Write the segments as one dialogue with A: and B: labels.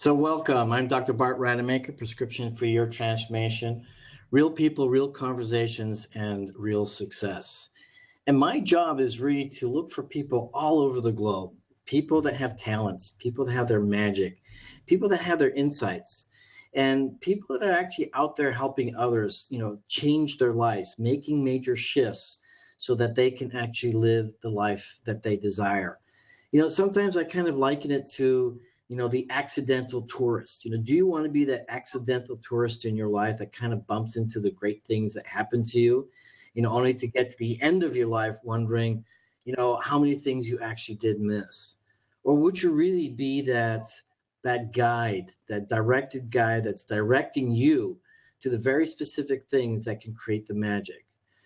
A: So welcome. I'm Dr. Bart Rademaker, Prescription for Your Transformation, real people, real conversations, and real success. And my job is really to look for people all over the globe, people that have talents, people that have their magic, people that have their insights, and people that are actually out there helping others, change their lives, making major shifts so that they can actually live the life that they desire. Sometimes I kind of liken it to, the accidental tourist. Do you want to be that accidental tourist in your life that kind of bumps into the great things that happen to you, only to get to the end of your life wondering, how many things you actually did miss? Or would you really be that guide, that directed guide that's directing you to the very specific things that can create the magic,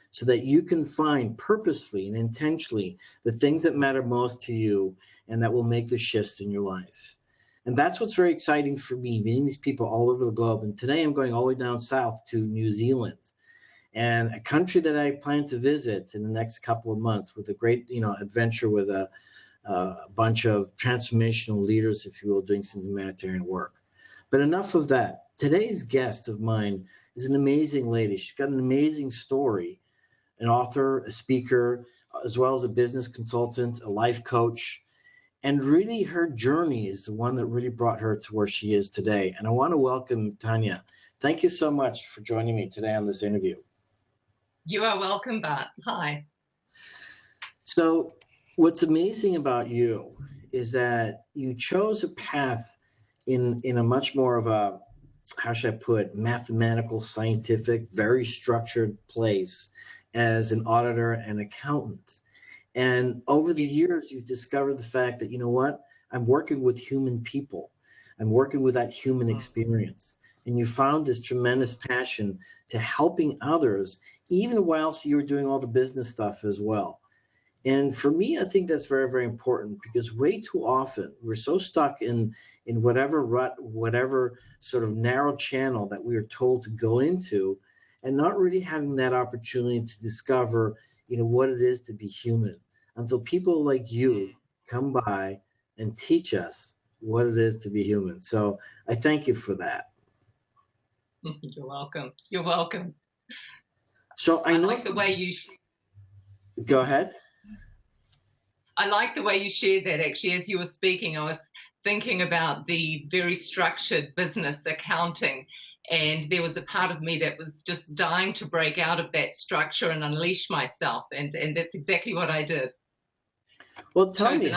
A: so that you can find purposely and intentionally the things that matter most to you and that will make the shifts in your life. And that's what's very exciting for me, meeting these people all over the globe. And today I'm going all the way down south to New Zealand, and a country that I plan to visit in the next couple of months with a great, adventure with a bunch of transformational leaders, if you will, doing some humanitarian work. But enough of that. Today's guest of mine is an amazing lady. She's got an amazing story, an author, a speaker, as well as a business consultant, a life coach. And really her journey is the one that really brought her to where she is today. And I want to welcome Tanya. Thank you so much for joining me today on this interview.
B: You are welcome, Bart. Hi.
A: So what's amazing about you is that you chose a path in a much more of a, how should I put, mathematical, scientific, very structured place as an auditor and accountant. And over the years, you've discovered the fact that, I'm working with human people. I'm working with that human experience. And you found this tremendous passion to helping others, even whilst you were doing all the business stuff as well. And for me, I think that's very, very important, because way too often we're so stuck in whatever rut, whatever sort of narrow channel that we are told to go into, and not really having that opportunity to discover, what it is to be human, until people like you come by and teach us what it is to be human. So I thank you for that.
B: You're welcome. You're welcome.
A: So I know
B: like the way you
A: go ahead.
B: I like the way you shared that. Actually, as you were speaking, I was thinking about the very structured business accounting. And there was a part of me that was just dying to break out of that structure and unleash myself. And that's exactly what I did.
A: Well, tell me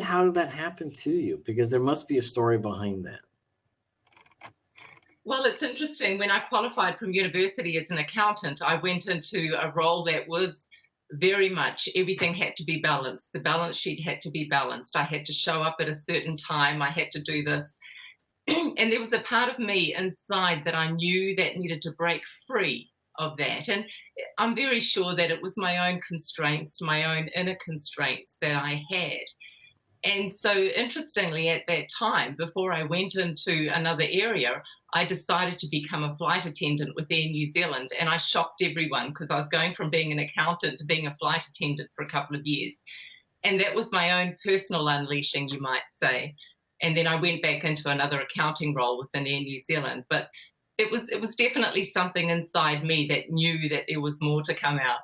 A: how did that happen to you? Because there must be a story behind that.
B: Well, it's interesting. When I qualified from university as an accountant, I went into a role that was very much everything had to be balanced. The balance sheet had to be balanced. I had to show up at a certain time. I had to do this. And there was a part of me inside that I knew that needed to break free of that. And I'm very sure that it was my own constraints, my own inner constraints that I had. And so interestingly, at that time, before I went into another area, I decided to become a flight attendant with Air New Zealand. And I shocked everyone, because I was going from being an accountant to being a flight attendant for a couple of years. And that was my own personal unleashing, you might say. And then I went back into another accounting role within Air New Zealand. But it was definitely something inside me that knew that there was more to come out.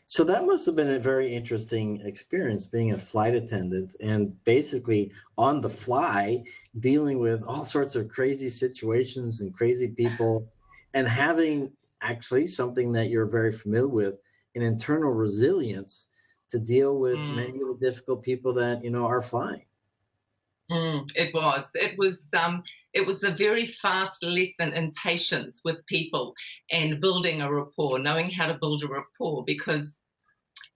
A: So that must have been a very interesting experience, being a flight attendant and basically on the fly dealing with all sorts of crazy situations and crazy people, and having actually something that you're very familiar with, an internal resilience to deal with many of the difficult people that, are flying.
B: It was a very fast lesson in patience with people and building a rapport, knowing how to build a rapport, because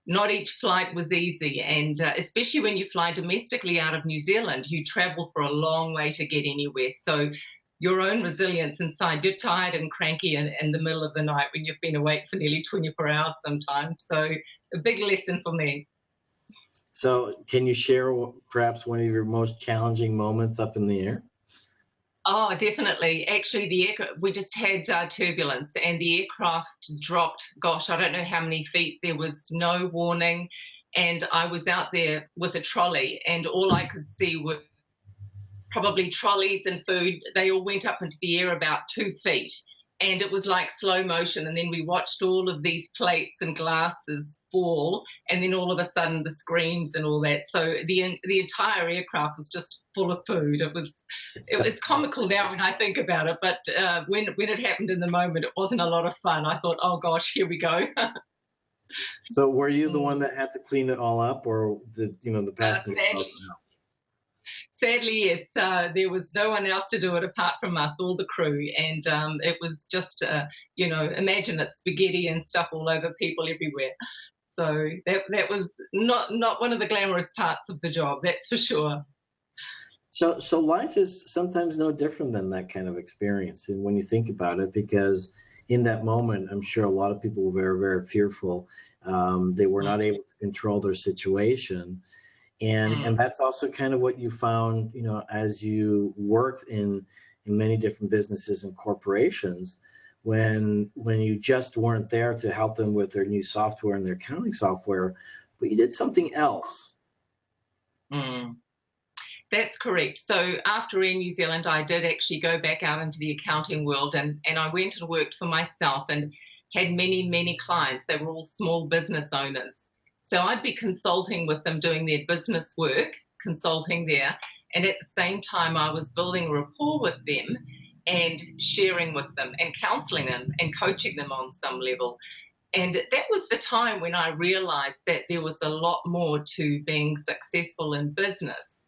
B: not each flight was easy. And especially when you fly domestically out of New Zealand, you travel for a long way to get anywhere. So your own resilience inside, you're tired and cranky in the middle of the night when you've been awake for nearly 24 hours sometimes. So a big lesson for me.
A: So can you share perhaps one of your most challenging moments up in the air?
B: Oh, definitely. Actually, we just had turbulence, and the aircraft dropped, gosh, I don't know how many feet. There was no warning, and I was out there with a trolley, and all I could see were probably trolleys and food. They all went up into the air about 2 feet. And it was like slow motion. And then we watched all of these plates and glasses fall. And then all of a sudden the screams and all that. So the entire aircraft was just full of food. It's comical now when I think about it. But when it happened in the moment, it wasn't a lot of fun. I thought, oh, gosh, here we go.
A: So were you the one that had to clean it all up, or did the passenger help?
B: Sadly, yes. There was no one else to do it apart from us, all the crew, and it was just, imagine it, spaghetti and stuff all over people everywhere. So that was not one of the glamorous parts of the job, that's for sure.
A: So life is sometimes no different than that kind of experience, and when you think about it, because in that moment, I'm sure a lot of people were very, very fearful. They were not able to control their situation. And that's also kind of what you found, as you worked in many different businesses and corporations, when you just weren't there to help them with their new software and their accounting software, but you did something else.
B: That's correct. So after Air New Zealand, I did actually go back out into the accounting world, and I went and worked for myself and had many, many clients. They were all small business owners. So I'd be consulting with them, doing their business work, consulting there. And at the same time, I was building rapport with them and sharing with them and counseling them and coaching them on some level. And that was the time when I realized that there was a lot more to being successful in business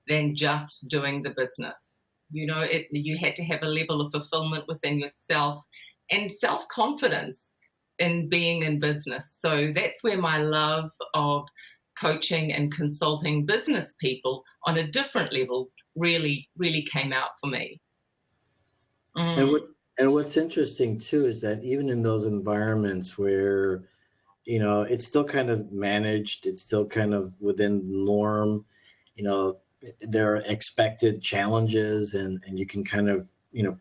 B: than just doing the business. You had to have a level of fulfillment within yourself and self-confidence in being in business. So that's where my love of coaching and consulting business people on a different level really, really came out for me.
A: And what's interesting too is that even in those environments where, it's still kind of managed, it's still kind of within the norm, there are expected challenges and you can kind of,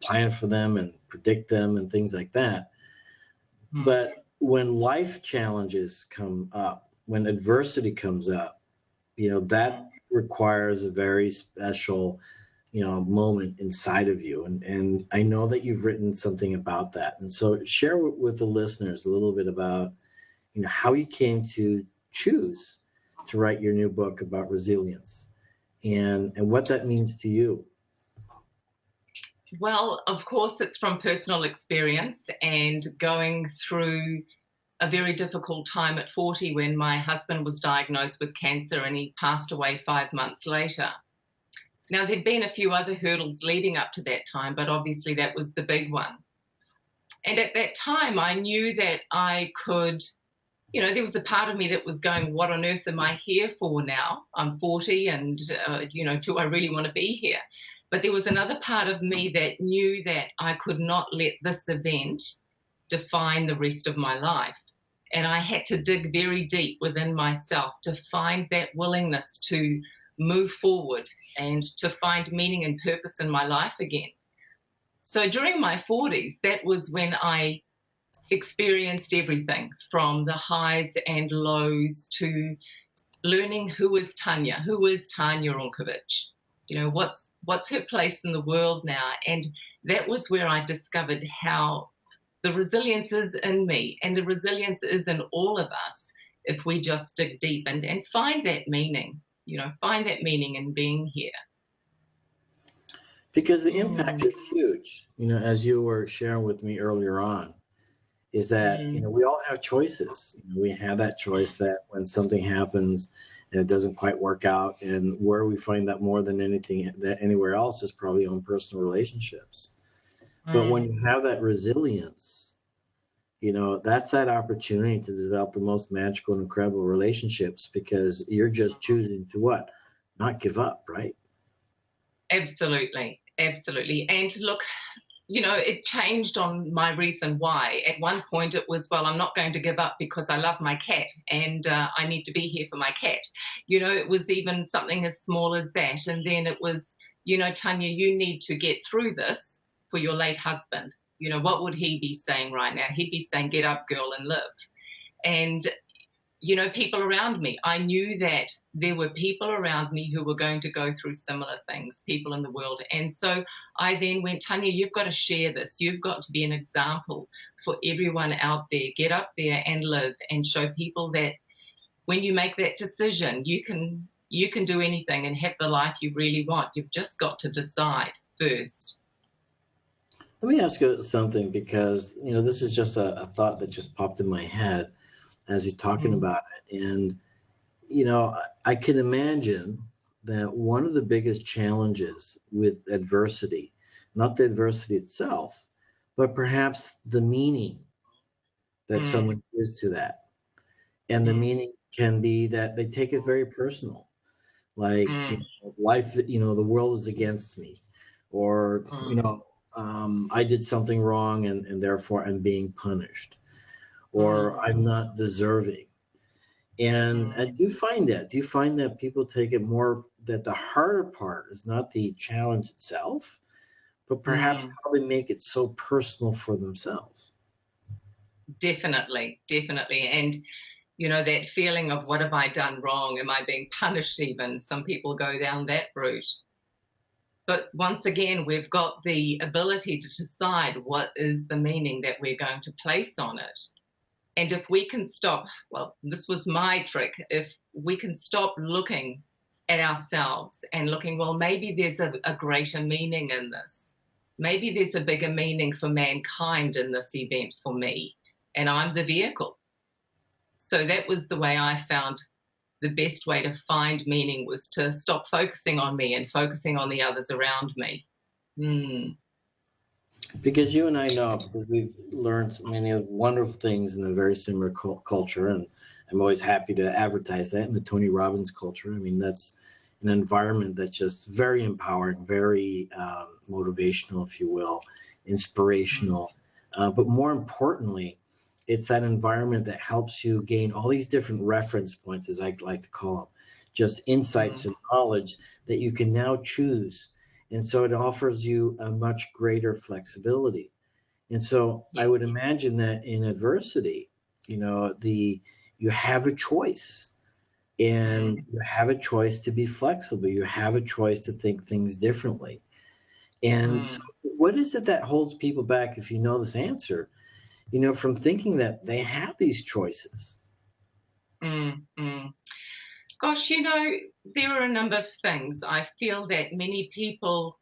A: plan for them and predict them and things like that. But when life challenges come up, when adversity comes up, that requires a very special, moment inside of you. And I know that you've written something about that. And so share with the listeners a little bit about, how you came to choose to write your new book about resilience and what that means to you.
B: Well, of course, it's from personal experience and going through a very difficult time at 40 when my husband was diagnosed with cancer and he passed away 5 months later. Now, there'd been a few other hurdles leading up to that time, but obviously that was the big one. And at that time, I knew that I could, there was a part of me that was going, what on earth am I here for now? I'm 40 and, do I really want to be here? But there was another part of me that knew that I could not let this event define the rest of my life. And I had to dig very deep within myself to find that willingness to move forward and to find meaning and purpose in my life again. So during my 40s, that was when I experienced everything from the highs and lows to learning who is Tanya Unkovich. What's her place in the world now? And that was where I discovered how the resilience is in me and the resilience is in all of us if we just dig deep and find that meaning, find that meaning in being here.
A: Because the impact is huge, as you were sharing with me earlier on, is that, we all have choices. We have that choice that when something happens and it doesn't quite work out, and where we find that more than anything that anywhere else is probably on personal relationships. But when you have that resilience, that's that opportunity to develop the most magical and incredible relationships because you're just choosing to what? Not give up, right?
B: Absolutely. Absolutely. And look, it changed on my reason why. At one point it was, well, I'm not going to give up because I love my cat and I need to be here for my cat. It was even something as small as that. And then it was, Tanya, you need to get through this for your late husband. What would he be saying right now? He'd be saying, get up, girl, and live. And people around me. I knew that there were people around me who were going to go through similar things, people in the world. And so I then went, Tanya, you've got to share this. You've got to be an example for everyone out there. Get up there and live and show people that when you make that decision, you can do anything and have the life you really want. You've just got to decide first.
A: Let me ask you something, because this is just a thought that just popped in my head as you're talking about it. And I can imagine that one of the biggest challenges with adversity, not the adversity itself, but perhaps the meaning that someone gives to that. And the meaning can be that they take it very personal, like life, the world is against me, or I did something wrong and therefore I'm being punished, or I'm not deserving. And do you find that people take it more, that the harder part is not the challenge itself, but perhaps how they make it so personal for themselves?
B: Definitely. And that feeling of, what have I done wrong? Am I being punished even? Some people go down that route. But once again, we've got the ability to decide what is the meaning that we're going to place on it. And if we can stop, well, this was my trick, if we can stop looking at ourselves and looking, well, maybe there's a greater meaning in this. Maybe there's a bigger meaning for mankind in this event for me, and I'm the vehicle. So that was the way I found the best way to find meaning, was to stop focusing on me and focusing on the others around me.
A: Because you and I know, because we've learned many wonderful things in a very similar culture, and I'm always happy to advertise that in the Tony Robbins culture. I mean, that's an environment that's just very empowering, very motivational, if you will, inspirational. But more importantly, it's that environment that helps you gain all these different reference points, as I like to call them, just insights and knowledge that you can now choose. And so it offers you a much greater flexibility. And so I would imagine that in adversity, you have a choice, and you have a choice to be flexible. You have a choice to think things differently. And so what is it that holds people back, if you know this answer, from thinking that they have these choices?
B: Gosh, there are a number of things. I feel that many people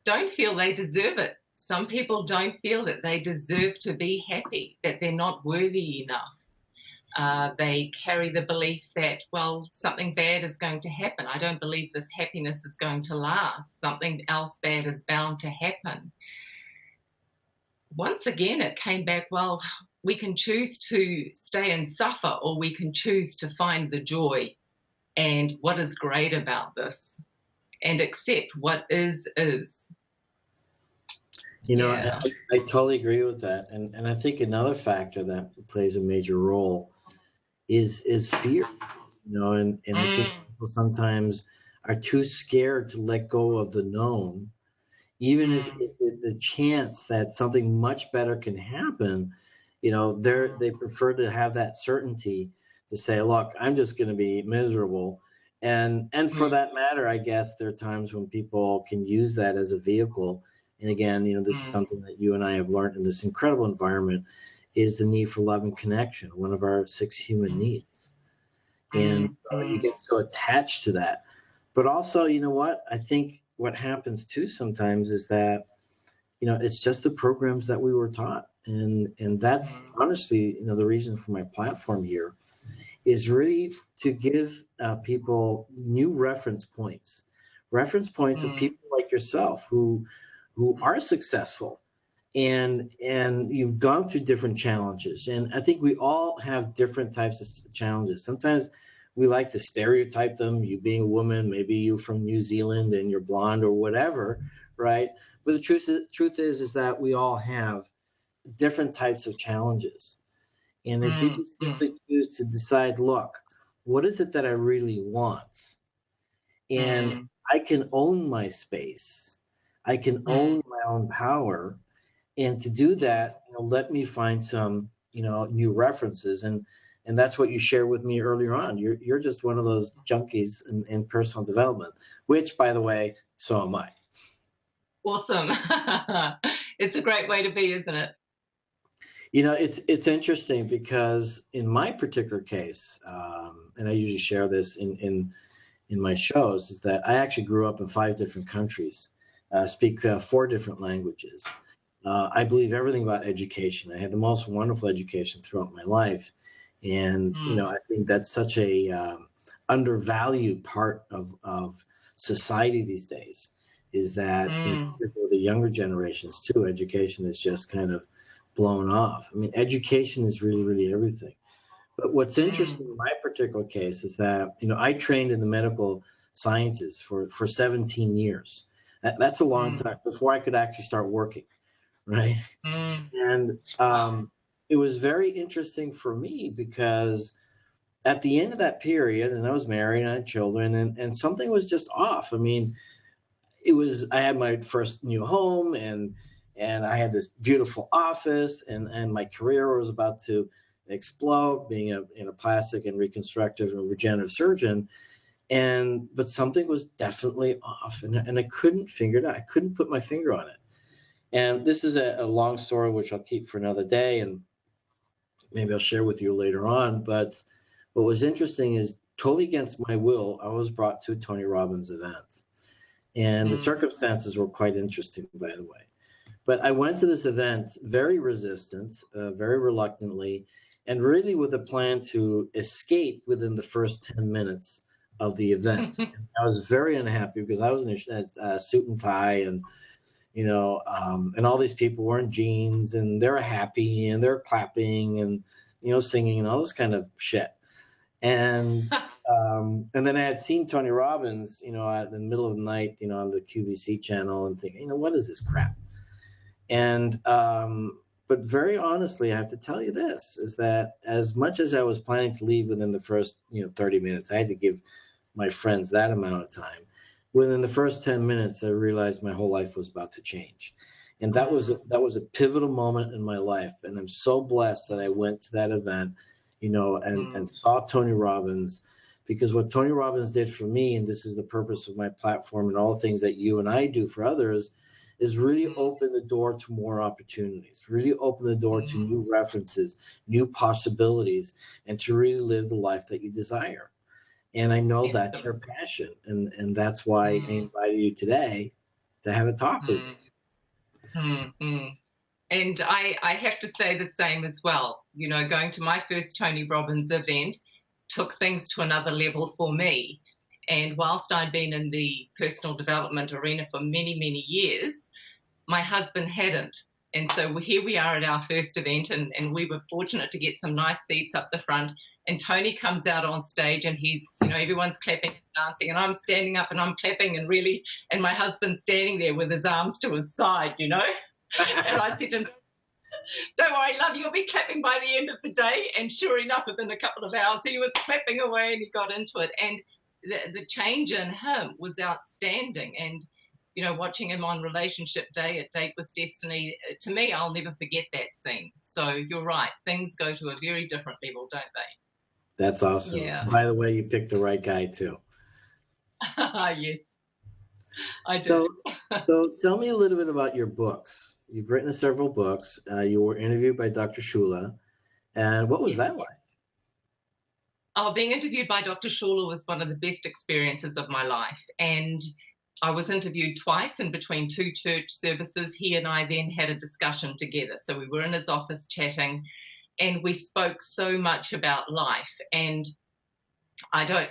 B: don't feel they deserve it. Some people don't feel that they deserve to be happy, that they're not worthy enough. They carry the belief that, well, something bad is going to happen. I don't believe this happiness is going to last. Something else bad is bound to happen. Once again, it came back, well, we can choose to stay and suffer, or we can choose to find the joy and what is great about this, and accept what is.
A: I totally agree with that. And I think another factor that plays a major role is fear, and I think people sometimes are too scared to let go of the known, even if the chance that something much better can happen. They prefer to have that certainty, to say, look, I'm just going to be miserable. And for that matter, I guess there are times when people can use that as a vehicle. And again, this is something that you and I have learned in this incredible environment, is the need for love and connection, one of our 6 human needs. And you get so attached to that. But also, what I think what happens too sometimes is that, it's just the programs that we were taught. And that's honestly, the reason for my platform here is really to give people new reference points of people like yourself who are successful, and you've gone through different challenges. And I think we all have different types of challenges. Sometimes we like to stereotype them, you being a woman, maybe you from New Zealand and you're blonde or whatever, right? But the truth is that we all have different types of challenges. And if we just simply choose to decide, look, what is it that I really want? And I can own my space. I can own my own power. And to do that, let me find some, new references. And And that's what you shared with me earlier on. You're just one of those junkies in personal development, which, by the way, so am I.
B: Awesome. It's a great way to be, isn't it?
A: It's interesting because in my particular case, and I usually share this in my shows, is that I actually grew up in 5 different countries, speak 4 different languages. I believe everything about education. I had the most wonderful education throughout my life, and I think that's such a undervalued part of society these days. Is that particularly the younger generations too? Education is just kind of blown off. I mean, education is really, really everything. But what's interesting in my particular case is that, I trained in the medical sciences for 17 years. That's a long time before I could actually start working, right? And it was very interesting for me because at the end of that period, and I was married and I had children, and something was just off. I mean, I had my first new home, and I had this beautiful office, and my career was about to explode, being a plastic and reconstructive and regenerative surgeon. But something was definitely off, and I couldn't figure it out. I couldn't put my finger on it. And this is a long story, which I'll keep for another day, and maybe I'll share with you later on. But what was interesting is, totally against my will, I was brought to a Tony Robbins event. And the circumstances were quite interesting, by the way. But I went to this event very resistant, very reluctantly, and really with a plan to escape within the first 10 minutes of the event. I was very unhappy because I was in a suit and tie, and and all these people were in jeans, and they're happy, and they're clapping, and singing, and all this kind of shit. And then I had seen Tony Robbins, at the middle of the night, on the QVC channel, and thinking, what is this crap? And but very honestly, I have to tell you this, is that as much as I was planning to leave within the first 30 minutes, I had to give my friends that amount of time. Within the first 10 minutes, I realized my whole life was about to change. And that was a pivotal moment in my life. And I'm so blessed that I went to that event, and saw Tony Robbins, because what Tony Robbins did for me, and this is the purpose of my platform and all the things that you and I do for others, is really open the door to more opportunities, really open the door to new references, new possibilities, and to really live the life that you desire. And I know that's your passion, and that's why I invited you today to have a talk with me.
B: And I have to say the same as well. Going to my first Tony Robbins event took things to another level for me. And whilst I'd been in the personal development arena for many, many years, my husband hadn't. And so here we are at our first event, and we were fortunate to get some nice seats up the front. And Tony comes out on stage, and he's, everyone's clapping and dancing, and I'm standing up and I'm clapping, and my husband's standing there with his arms to his side, And I said to him, don't worry, love, you'll be clapping by the end of the day. And sure enough, within a couple of hours, he was clapping away and he got into it. And the change in him was outstanding. And, watching him on Relationship Day at Date with Destiny, to me, I'll never forget that scene. So you're right. Things go to a very different level, don't they?
A: That's awesome.
B: Yeah.
A: By the way, you picked the right guy, too.
B: Yes, I do.
A: So tell me a little bit about your books. You've written several books. You were interviewed by Dr. Shula. And what was that like?
B: Oh, being interviewed by Dr. Shula was one of the best experiences of my life. And I was interviewed twice in between 2 church services. He and I then had a discussion together. So we were in his office chatting, and we spoke so much about life. And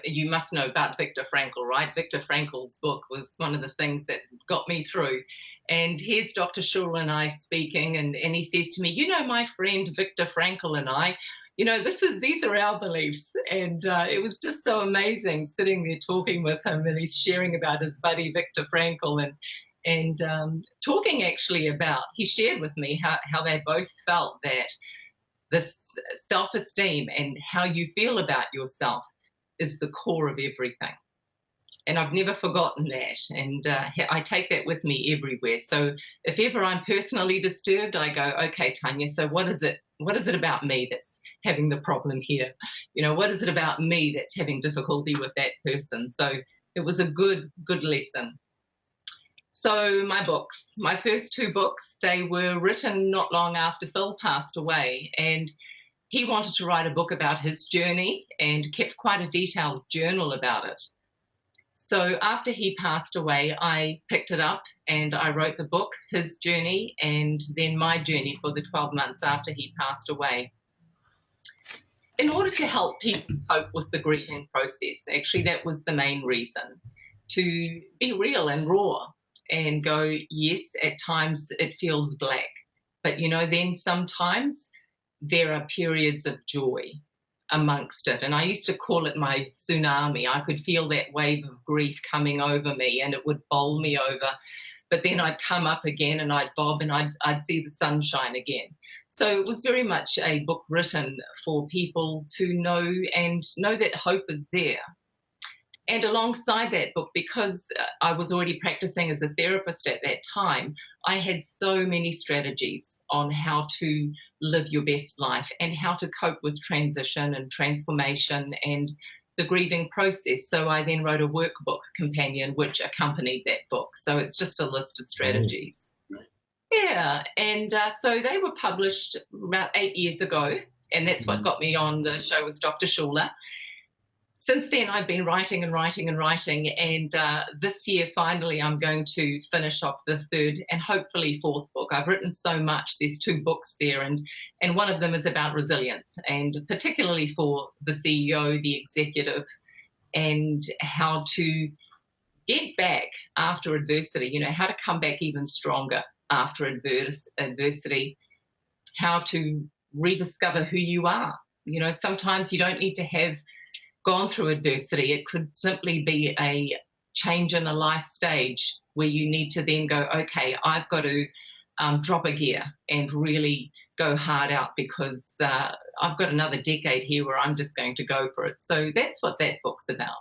B: you must know about Viktor Frankl, right? Viktor Frankl's book was one of the things that got me through. And here's Dr. Shula and I speaking, and he says to me, my friend Viktor Frankl and I, these are our beliefs. And it was just so amazing sitting there talking with him, and he's sharing about his buddy Viktor Frankl, and talking actually about, he shared with me how they both felt that this self-esteem and how you feel about yourself is the core of everything. And I've never forgotten that. And I take that with me everywhere. So if ever I'm personally disturbed, I go, okay, Tanya, so what is it? What is it about me that's having the problem here? What is it about me that's having difficulty with that person? So it was a good lesson. So my books, my first 2 books, they were written not long after Phil passed away. And he wanted to write a book about his journey and kept quite a detailed journal about it. So after he passed away, I picked it up and I wrote the book, his journey, and then my journey for the 12 months after he passed away. In order to help people cope with the grieving process, actually that was the main reason, to be real and raw and go, yes, at times it feels black, but then sometimes there are periods of joy amongst it. And I used to call it my tsunami. I could feel that wave of grief coming over me and it would bowl me over. But then I'd come up again and I'd bob and I'd see the sunshine again. So it was very much a book written for people to know that hope is there. And alongside that book, because I was already practicing as a therapist at that time, I had so many strategies on how to live your best life and how to cope with transition and transformation and the grieving process. So I then wrote a workbook companion which accompanied that book. So it's just a list of strategies. Right. Yeah. And so they were published about 8 years ago. And that's what got me on the show with Dr. Schuler. Since then, I've been writing and writing and writing, and this year, finally, I'm going to finish off the 3rd and hopefully 4th book. I've written so much. There's 2 books there, and one of them is about resilience, and particularly for the CEO, the executive, and how to get back after adversity, how to come back even stronger after adversity, how to rediscover who you are. Sometimes you don't need to have gone through adversity. It could simply be a change in a life stage where you need to then go, okay, I've got to drop a gear and really go hard out because I've got another decade here where I'm just going to go for it. So that's what that book's about.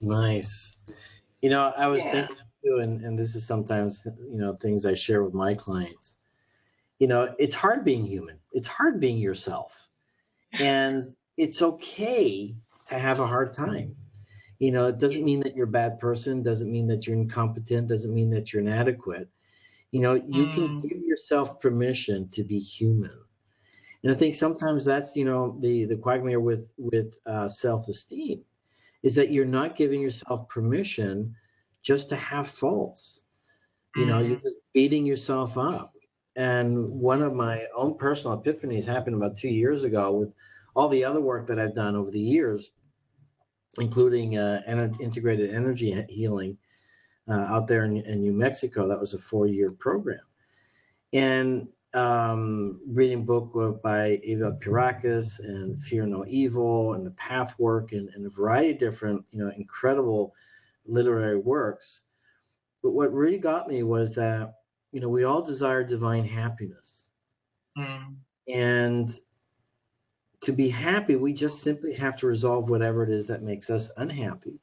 A: Nice. I was thinking too, and this is sometimes, things I share with my clients. It's hard being human. It's hard being yourself. And it's okay to have a hard time. It doesn't mean that you're a bad person, doesn't mean that you're incompetent, doesn't mean that you're inadequate. You can give yourself permission to be human. And I think sometimes that's, the quagmire with self-esteem is that you're not giving yourself permission just to have faults. You're just beating yourself up. And one of my own personal epiphanies happened about 2 years ago with all the other work that I've done over the years, including integrated energy healing out there in New Mexico. That was a 4-year program. And reading a book by Eva Pirakis and Fear No Evil and the Path Work and a variety of different, incredible literary works. But what really got me was that, we all desire divine happiness. And to be happy, we just simply have to resolve whatever it is that makes us unhappy.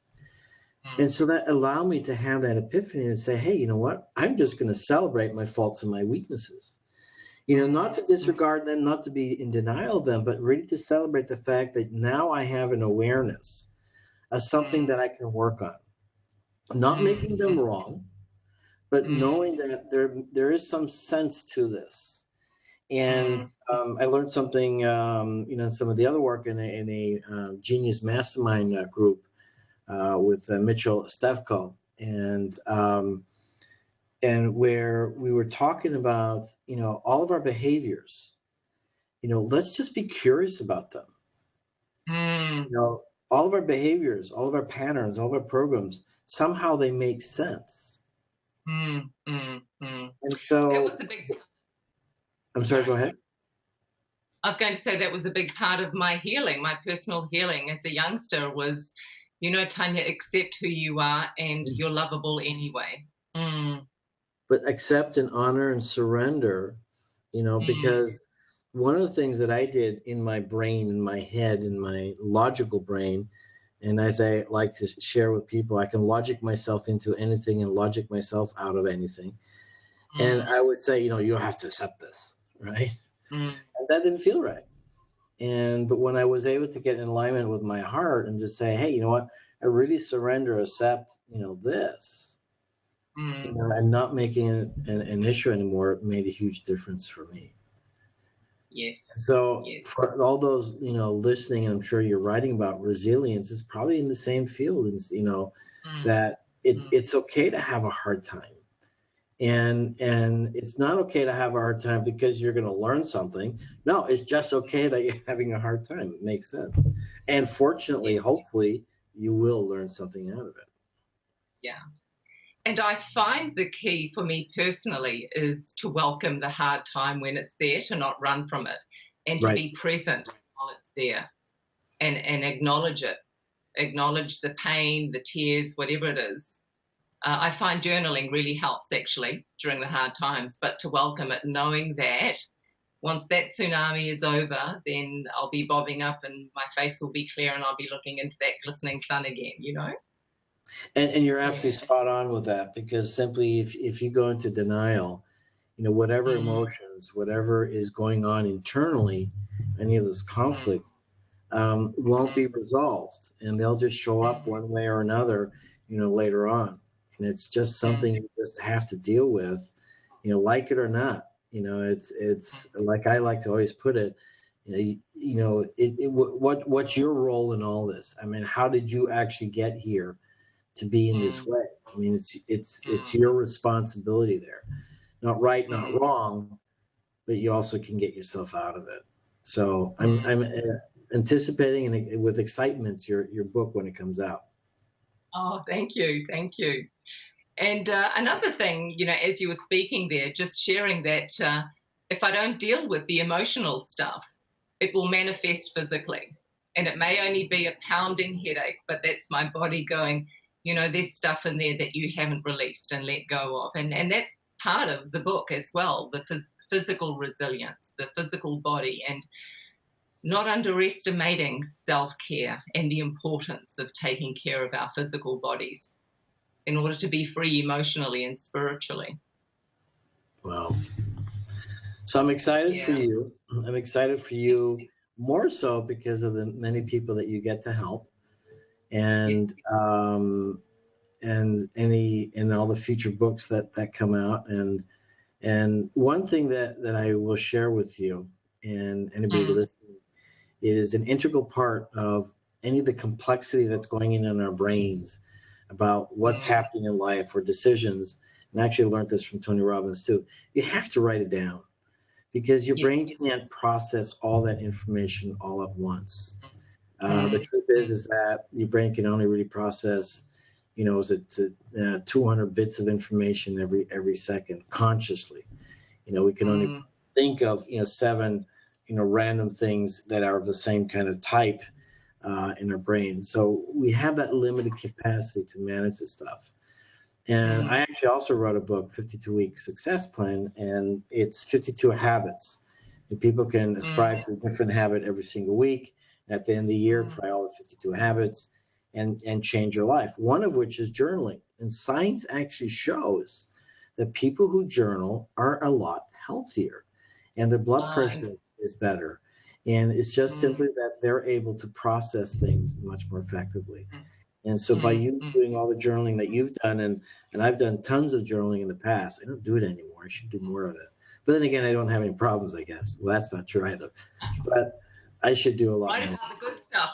A: And so that allowed me to have that epiphany and say, hey, you know what? I'm just going to celebrate my faults and my weaknesses. Not to disregard them, not to be in denial of them, but really to celebrate the fact that now I have an awareness of something that I can work on. Not making them wrong, but knowing that there is some sense to this. And I learned something, some of the other work in a Genius Mastermind group with Mitchell Stefko, and where we were talking about, all of our behaviors. Let's just be curious about them. All of our behaviors, all of our patterns, all of our programs, somehow they make sense. And so
B: that was a big.
A: I'm sorry, go ahead.
B: I was going to say that was a big part of my healing, my personal healing as a youngster was, Tanya, accept who you are and you're lovable anyway.
A: But accept and honor and surrender, because one of the things that I did in my brain, in my head, in my logical brain, And as I like to share with people, I can logic myself into anything and logic myself out of anything. And I would say, you don't have to accept this, right?
B: Mm.
A: And that didn't feel right. But when I was able to get in alignment with my heart and just say, hey, you know what? I really surrender, accept, this, and not making it an issue anymore, it made a huge difference for me.
B: Yes.
A: So
B: Yes.
A: for all those, listening, and I'm sure you're writing about resilience, is probably in the same field, and that it's okay to have a hard time. And it's not okay to have a hard time because you're going to learn something. No, it's just okay that you're having a hard time. It makes sense. And fortunately, hopefully, you will learn something out of it.
B: Yeah. And I find the key for me personally is to welcome the hard time when it's there, to not run from it, and to be present while it's there, and acknowledge it, acknowledge the pain, the tears, whatever it is. I find journaling really helps actually during the hard times, but to welcome it, knowing that once that tsunami is over, then I'll be bobbing up and my face will be clear and I'll be looking into that glistening sun again,
A: And you're absolutely spot on with that, because simply if you go into denial, whatever emotions, whatever is going on internally, any of those conflicts won't be resolved, and they'll just show up one way or another, later on. And it's just something you just have to deal with, like it or not. It's like I like to always put it, what's your role in all this? I mean, how did you actually get here to be in this way? I mean, it's your responsibility there. Not right, not wrong, but you also can get yourself out of it. So I'm anticipating and with excitement your book when it comes out.
B: Oh, thank you. And another thing, as you were speaking there, just sharing that if I don't deal with the emotional stuff, it will manifest physically. And it may only be a pounding headache, but that's my body going, there's stuff in there that you haven't released and let go of. And that's part of the book as well, the physical resilience, the physical body, and not underestimating self-care and the importance of taking care of our physical bodies in order to be free emotionally and spiritually.
A: Wow. So I'm excited for you. I'm excited for you more so because of the many people that you get to help, and all the future books that come out. And one thing that I will share with you and anybody listening is an integral part of any of the complexity that's going in our brains about what's happening in life or decisions. And I actually learned this from Tony Robbins too. You have to write it down, because your brain can't process all that information all at once. The truth is that your brain can only really process, 200 bits of information every second consciously. We can only think of 7 random things that are of the same kind of type in our brain. So we have that limited capacity to manage this stuff. And I actually also wrote a book, 52-Week Success Plan, and it's 52 habits. And people can ascribe to a different habit every single week. At the end of the year, try all the 52 habits and change your life, one of which is journaling. And science actually shows that people who journal are a lot healthier, and their blood pressure is better. And it's just simply that they're able to process things much more effectively. And so by you doing all the journaling that you've done, and I've done tons of journaling in the past, I don't do it anymore. I should do more of it. But then again, I don't have any problems, I guess. Well, that's not true either. But I should do a lot more.
B: Write about the good stuff.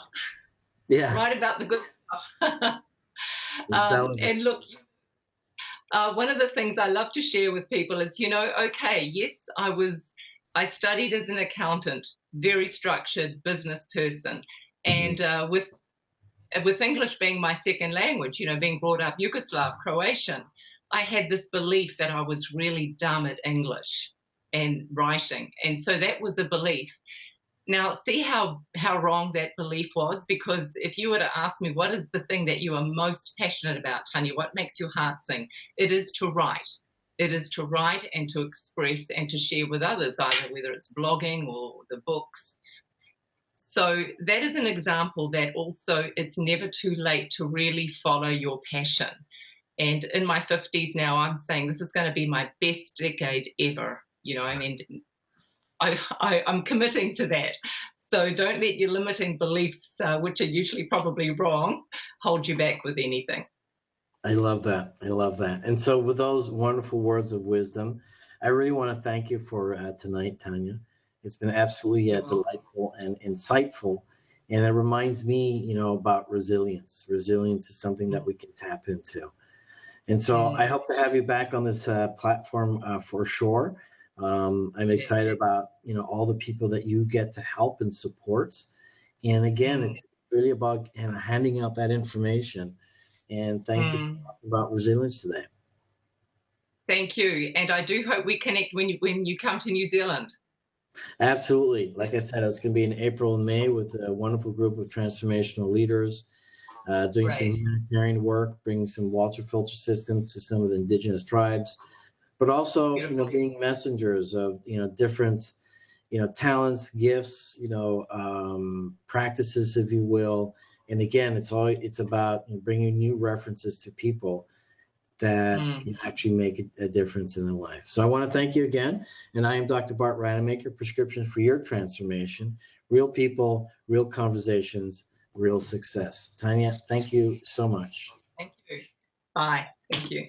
A: Yeah.
B: Write about the good stuff. And look, one of the things I love to share with people is, okay, yes, I studied as an accountant, very structured business person. And with English being my second language, being brought up Yugoslav, Croatian, I had this belief that I was really dumb at English and writing. And so that was a belief. Now, see how wrong that belief was? Because if you were to ask me, what is the thing that you are most passionate about, Tanya? What makes your heart sing? It is to write. It is to write and to express and to share with others, either whether it's blogging or the books. So that is an example that also it's never too late to really follow your passion. And in my 50s now, I'm saying this is going to be my best decade ever. You know, I mean, I'm committing to that. So don't let your limiting beliefs, which are usually probably wrong, hold you back with anything.
A: I love that. I love that. And so with those wonderful words of wisdom, I really want to thank you for tonight, Tanya. It's been absolutely delightful and insightful. And it reminds me, you know, about resilience. Resilience is something that we can tap into. And so I hope to have you back on this platform for sure. I'm excited about, you know, all the people that you get to help and support. And again, it's really about handing out that information. And thank you for talking about resilience today.
B: Thank you. And I do hope we connect when you come to New Zealand.
A: Absolutely. Like I said, it's going to be in April and May with a wonderful group of transformational leaders doing some humanitarian work, bringing some water filter systems to some of the indigenous tribes, but also, you know, being messengers of, you know, different, you know, talents, gifts, you know, practices, if you will. And again, it's about, you know, bringing new references to people that can actually make a difference in their life. So I want to thank you again. And I am Dr. Bart Rademaker, Prescription for Your Transformation, real people, real conversations, real success. Tanya, thank you so much.
B: Thank you. Bye. Thank you.